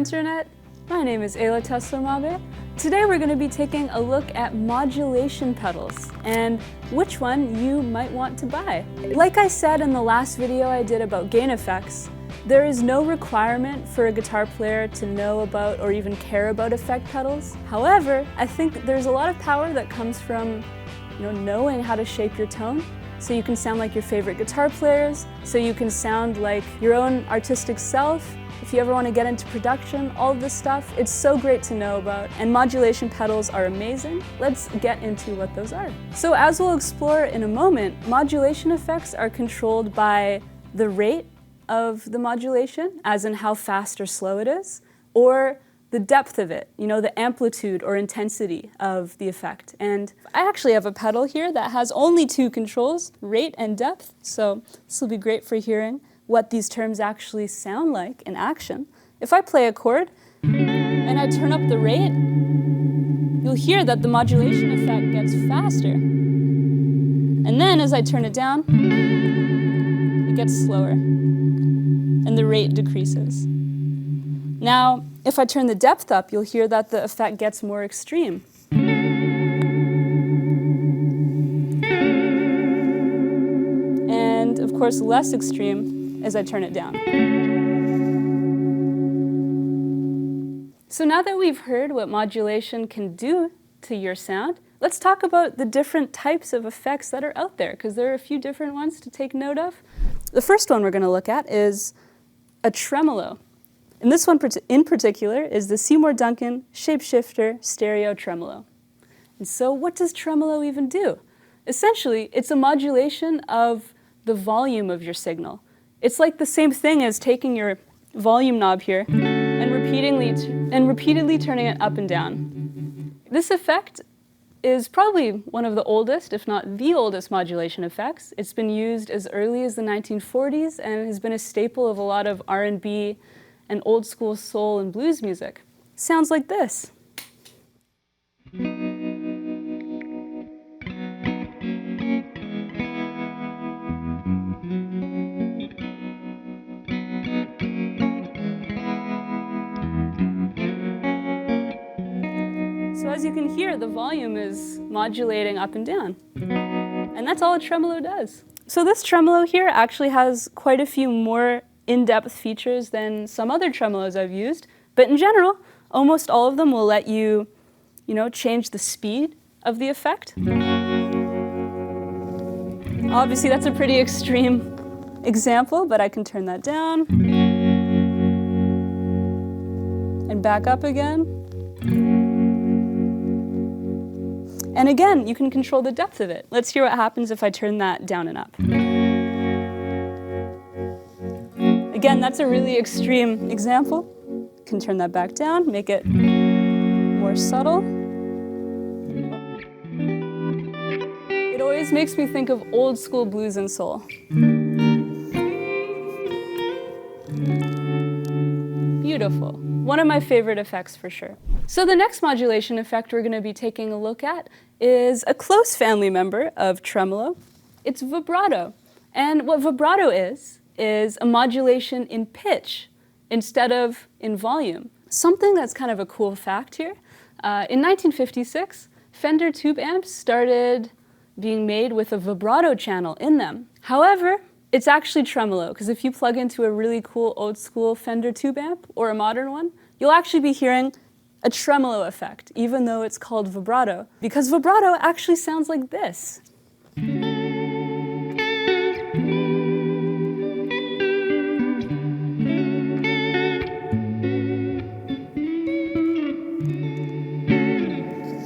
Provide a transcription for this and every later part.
Internet. My name is Ayla Tesler-Mabe. Today we're going to be taking a look at modulation pedals and which one you might want to buy. Like I said in the last video I did about gain effects, there is no requirement for a guitar player to know about or even care about effect pedals. However, I think there's a lot of power that comes from knowing how to shape your tone, so you can sound like your favorite guitar players, so you can sound like your own artistic self. If you ever want to get into production, all of this stuff, it's so great to know about, and modulation pedals are amazing. Let's get into what those are. So as we'll explore in a moment, modulation effects are controlled by the rate of the modulation, as in how fast or slow it is, or the depth of it, the amplitude or intensity of the effect. And I actually have a pedal here that has only two controls, rate and depth, so this will be great for hearing what these terms actually sound like in action. If I play a chord and I turn up the rate, you'll hear that the modulation effect gets faster. And then as I turn it down, it gets slower and the rate decreases. Now, if I turn the depth up, you'll hear that the effect gets more extreme. And of course, less extreme as I turn it down. So now that we've heard what modulation can do to your sound, let's talk about the different types of effects that are out there, because there are a few different ones to take note of. The first one we're going to look at is a tremolo. And this one in particular is the Seymour Duncan Shapeshifter Stereo Tremolo. And so what does tremolo even do? Essentially, it's a modulation of the volume of your signal. It's like the same thing as taking your volume knob here and repeatedly turning it up and down. This effect is probably one of the oldest, if not the oldest, modulation effects. It's been used as early as the 1940s and has been a staple of a lot of R&B and old school soul and blues music. Sounds like this. So as you can hear, the volume is modulating up and down. And that's all a tremolo does. So this tremolo here actually has quite a few more in-depth features than some other tremolos I've used, but in general, almost all of them will let you, change the speed of the effect. Obviously, that's a pretty extreme example, but I can turn that down and back up again. And again, you can control the depth of it. Let's hear what happens if I turn that down and up. Again, that's a really extreme example. Can turn that back down, make it more subtle. It always makes me think of old school blues and soul. Beautiful. One of my favorite effects for sure. So the next modulation effect we're going to be taking a look at is a close family member of tremolo. It's vibrato. And what vibrato is a modulation in pitch instead of in volume. Something that's kind of a cool fact here. In 1956, Fender tube amps started being made with a vibrato channel in them. However, it's actually tremolo, because if you plug into a really cool old school Fender tube amp or a modern one, you'll actually be hearing a tremolo effect, even though it's called vibrato, because vibrato actually sounds like this.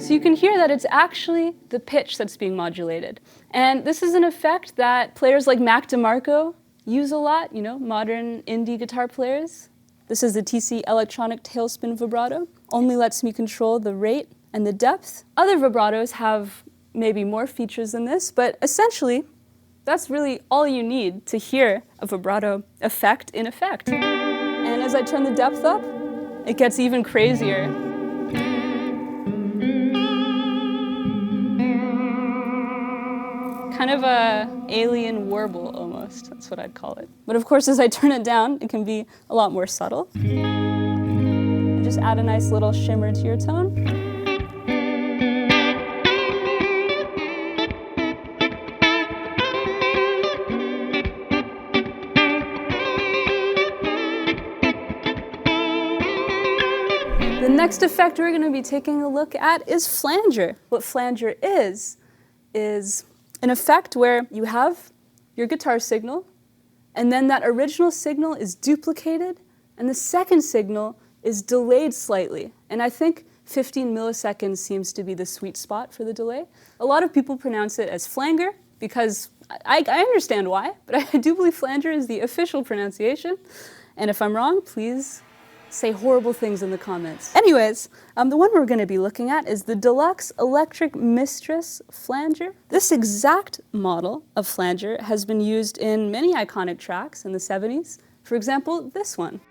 So you can hear that it's actually the pitch that's being modulated. And this is an effect that players like Mac DeMarco use a lot, modern indie guitar players. This is the TC Electronic Tailspin Vibrato. Only lets me control the rate and the depth. Other vibratos have maybe more features than this, but essentially, that's really all you need to hear a vibrato effect in effect. And as I turn the depth up, it gets even crazier. Kind of a alien warble almost, that's what I'd call it. But of course, as I turn it down, it can be a lot more subtle. And just add a nice little shimmer to your tone. The next effect we're going to be taking a look at is flanger. What flanger is an effect where you have your guitar signal, and then that original signal is duplicated, and the second signal is delayed slightly. And I think 15 milliseconds seems to be the sweet spot for the delay. A lot of people pronounce it as flanger, because I understand why, but I do believe flanger is the official pronunciation. And if I'm wrong, please say horrible things in the comments. Anyways, the one we're going to be looking at is the Deluxe Electric Mistress Flanger. This exact model of flanger has been used in many iconic tracks in the 70s. For example, this one.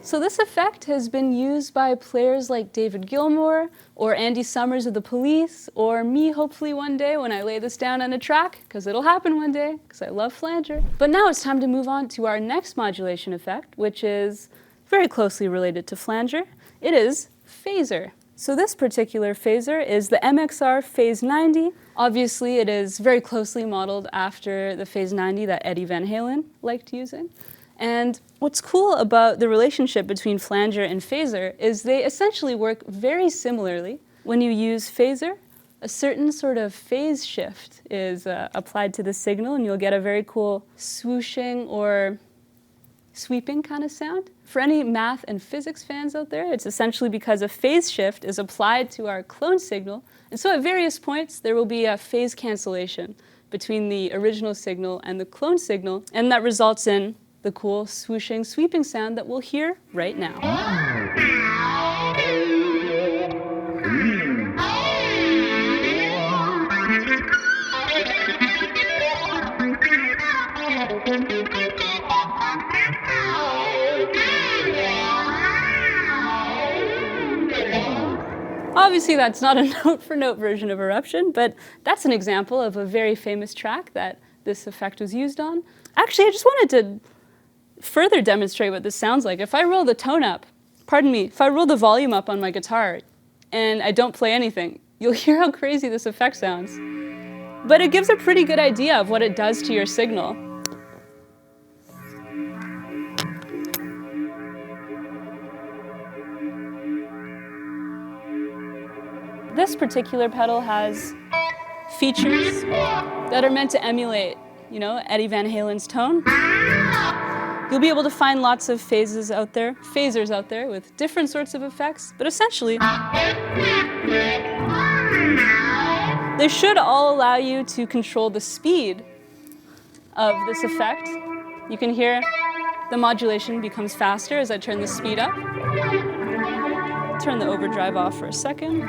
So this effect has been used by players like David Gilmour, or Andy Summers of the Police, or me hopefully one day when I lay this down on a track, because it'll happen one day, because I love flanger. But now it's time to move on to our next modulation effect, which is very closely related to flanger. It is phaser. So this particular phaser is the MXR Phase 90. Obviously it is very closely modeled after the Phase 90 that Eddie Van Halen liked using. And what's cool about the relationship between flanger and phaser is they essentially work very similarly. When you use phaser, a certain sort of phase shift is applied to the signal, and you'll get a very cool swooshing or sweeping kind of sound. For any math and physics fans out there, it's essentially because a phase shift is applied to our clone signal, and so at various points there will be a phase cancellation between the original signal and the clone signal, and that results in the cool swooshing, sweeping sound that we'll hear right now. Obviously that's not a note-for-note version of Eruption, but that's an example of a very famous track that this effect was used on. Actually, I just wanted to further demonstrate what this sounds like. If I roll the tone up, if I roll the volume up on my guitar and I don't play anything, you'll hear how crazy this effect sounds. But it gives a pretty good idea of what it does to your signal. This particular pedal has features that are meant to emulate, Eddie Van Halen's tone. You'll be able to find lots of phasers out there with different sorts of effects, but essentially, they should all allow you to control the speed of this effect. You can hear the modulation becomes faster as I turn the speed up. Turn the overdrive off for a second.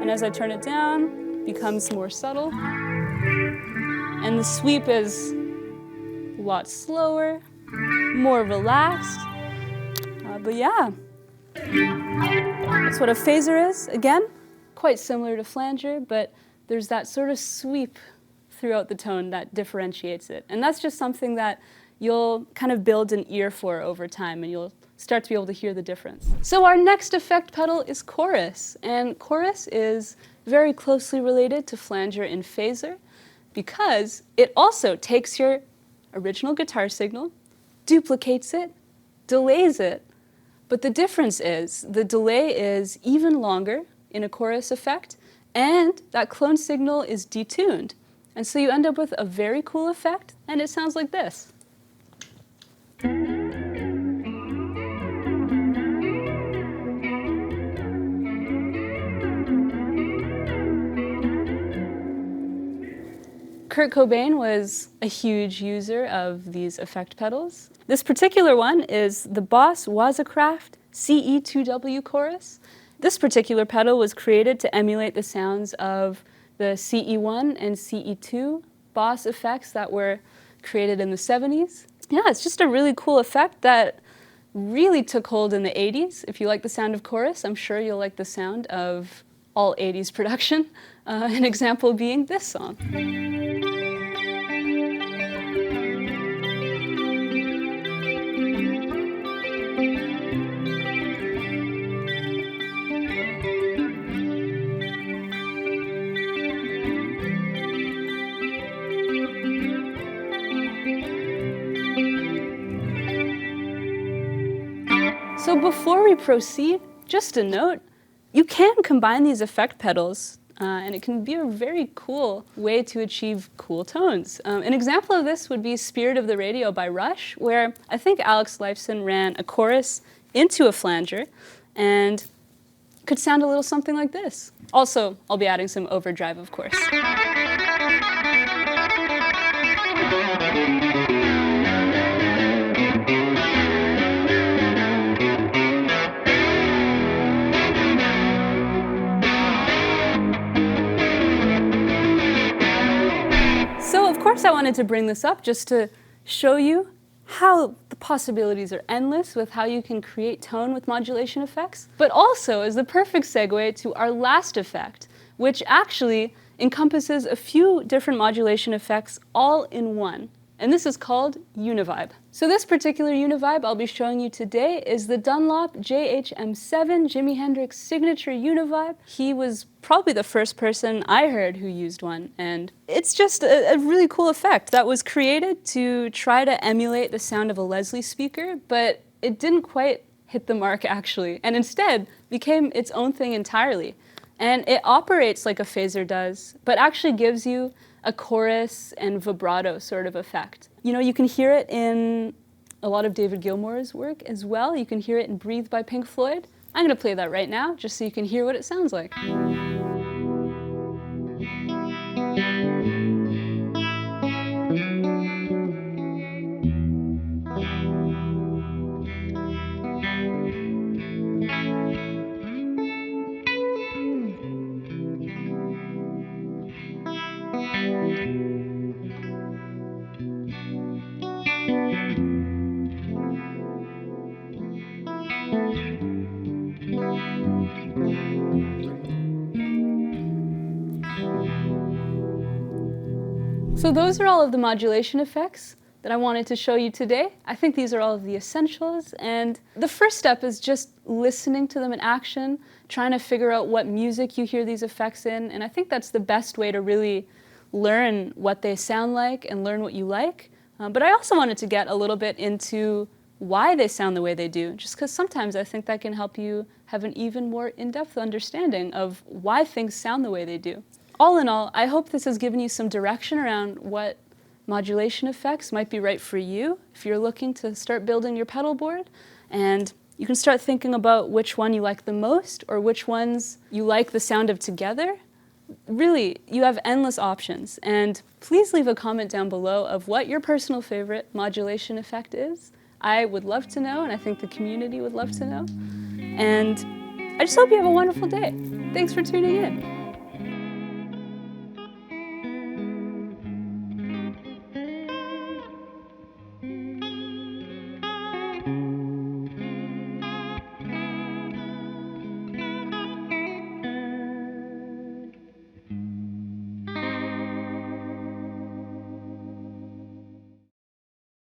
And as I turn it down, it becomes more subtle. And the sweep is a lot slower, more relaxed. But yeah, that's what a phaser is. Again, quite similar to flanger, but there's that sort of sweep throughout the tone that differentiates it. And that's just something that you'll kind of build an ear for over time, and you'll start to be able to hear the difference. So our next effect pedal is chorus, and chorus is very closely related to flanger and phaser, because it also takes your original guitar signal, duplicates it, delays it, but the difference is the delay is even longer in a chorus effect, and that clone signal is detuned. And so you end up with a very cool effect, and it sounds like this. Kurt Cobain was a huge user of these effect pedals. This particular one is the Boss Wazacraft CE2W chorus. This particular pedal was created to emulate the sounds of the CE1 and CE2 Boss effects that were created in the 70s. Yeah, it's just a really cool effect that really took hold in the 80s. If you like the sound of chorus, I'm sure you'll like the sound of all 80s production. An example being this song. So before we proceed, just a note, you can combine these effect pedals and it can be a very cool way to achieve cool tones. An example of this would be Spirit of the Radio by Rush, where I think Alex Lifeson ran a chorus into a flanger and could sound a little something like this. Also, I'll be adding some overdrive, of course. So of course I wanted to bring this up just to show you how the possibilities are endless with how you can create tone with modulation effects, but also as the perfect segue to our last effect, which actually encompasses a few different modulation effects all in one. And this is called Univibe. So this particular Univibe I'll be showing you today is the Dunlop JHM7 Jimi Hendrix Signature Univibe. He was probably the first person I heard who used one, and it's just a really cool effect that was created to try to emulate the sound of a Leslie speaker, but it didn't quite hit the mark actually, and instead became its own thing entirely. And it operates like a phaser does, but actually gives you a chorus and vibrato sort of effect. You know, you can hear it in a lot of David Gilmour's work as well. You can hear it in Breathe by Pink Floyd. I'm going to play that right now just so you can hear what it sounds like. So those are all of the modulation effects that I wanted to show you today. I think these are all of the essentials, and the first step is just listening to them in action, trying to figure out what music you hear these effects in, and I think that's the best way to really learn what they sound like and learn what you like. But I also wanted to get a little bit into why they sound the way they do, just because sometimes I think that can help you have an even more in-depth understanding of why things sound the way they do. All in all, I hope this has given you some direction around what modulation effects might be right for you if you're looking to start building your pedal board, and you can start thinking about which one you like the most or which ones you like the sound of together. Really, you have endless options, and please leave a comment down below of what your personal favorite modulation effect is. I would love to know, and I think the community would love to know. And I just hope you have a wonderful day. Thanks for tuning in.